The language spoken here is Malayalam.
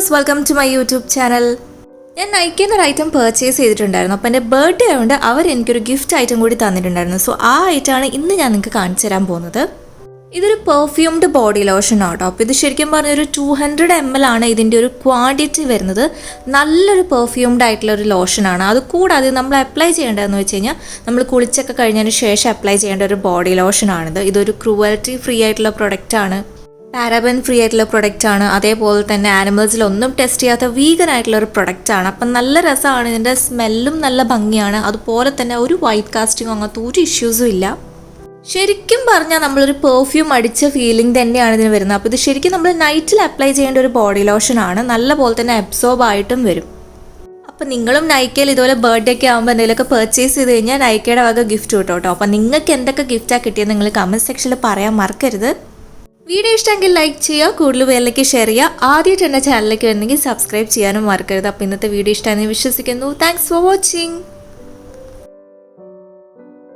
Viewers, welcome to my YouTube channel. ഞാൻ നൈക്കേന്ന് ഒരു ഐറ്റം പർച്ചേസ് ചെയ്തിട്ടുണ്ടായിരുന്നു. അപ്പോൾ എൻ്റെ ബർത്ത്ഡേ ആയതുകൊണ്ട് അവർ എനിക്കൊരു ഗിഫ്റ്റ് ഐറ്റം കൂടി തന്നിട്ടുണ്ടായിരുന്നു. സോ ആ ഐറ്റമാണ് ഇന്ന് ഞാൻ നിങ്ങൾക്ക് കാണിച്ചു തരാൻ പോകുന്നത്. ഇതൊരു പെർഫ്യൂംഡ് ബോഡി ലോഷൻ ആട്ടോ. അപ്പോൾ ഇത് ശരിക്കും പറഞ്ഞൊരു 200 ml ആണ് ഇതിൻ്റെ ഒരു ക്വാണ്ടിറ്റി വരുന്നത്. നല്ലൊരു പെർഫ്യൂംഡ് ആയിട്ടുള്ള ഒരു ലോഷനാണ്. അത് കൂടാതെ നമ്മൾ അപ്ലൈ ചെയ്യേണ്ടതെന്ന് വെച്ച് കഴിഞ്ഞാൽ നമ്മൾ കുളിച്ചൊക്കെ കഴിഞ്ഞതിന് ശേഷം അപ്ലൈ ചെയ്യേണ്ട ഒരു ബോഡി ലോഷനാണിത്. ഇതൊരു ക്രൂവൽറ്റി ഫ്രീ ആയിട്ടുള്ള പ്രൊഡക്റ്റാണ്, പാരബൻ ഫ്രീ ആയിട്ടുള്ള പ്രൊഡക്റ്റാണ്. അതേപോലെ തന്നെ ആനിമൽസിലൊന്നും ടെസ്റ്റ് ചെയ്യാത്ത വീഗൻ ആയിട്ടുള്ള ഒരു പ്രൊഡക്റ്റാണ്. അപ്പം നല്ല രസമാണ്, ഇതിൻ്റെ സ്മെല്ലും നല്ല ഭംഗിയാണ്. അതുപോലെ തന്നെ ഒരു വൈറ്റ് കാസ്റ്റിംഗ് അങ്ങനത്തെ ഒരു ഇഷ്യൂസും ഇല്ല. ശരിക്കും പറഞ്ഞാൽ നമ്മളൊരു പെർഫ്യൂം അടിച്ച ഫീലിംഗ് തന്നെയാണ് ഇതിന് വരുന്നത്. അപ്പോൾ ഇത് ശരിക്കും നമ്മൾ നൈറ്റിൽ അപ്ലൈ ചെയ്യേണ്ട ഒരു ബോഡി ലോഷനാണ്. നല്ല പോലെ തന്നെ അബ്സോർബ് ആയിട്ടും വരും. അപ്പോൾ നിങ്ങളും നൈക്കയിൽ ഇതുപോലെ ബർത്ത്ഡേ ഒക്കെ ആകുമ്പോൾ എന്തെങ്കിലുമൊക്കെ പർച്ചേസ് ചെയ്ത് കഴിഞ്ഞാൽ നൈക്കയുടെ വക ഗിഫ്റ്റ് കിട്ടും കേട്ടോ. അപ്പോൾ നിങ്ങൾക്ക് എന്തൊക്കെ ഗിഫ്റ്റാണ് കിട്ടിയത് നിങ്ങൾ കമൻറ്റ് സെക്ഷനിൽ പറയാൻ മറക്കരുത്. വീഡിയോ ഇഷ്ടമെങ്കിൽ ലൈക്ക് ചെയ്യുക, കൂടുതൽ പേരിലേക്ക് ഷെയർ ചെയ്യുക. ആദ്യമായിട്ട് എൻ്റെ ചാനലിലേക്ക് വരണമെങ്കിൽ സബ്സ്ക്രൈബ് ചെയ്യാനും മറക്കരുത്. അപ്പോൾ ഇന്നത്തെ വീഡിയോ ഇഷ്ടമാണെന്ന് വിശ്വസിക്കുന്നു. Thanks for watching.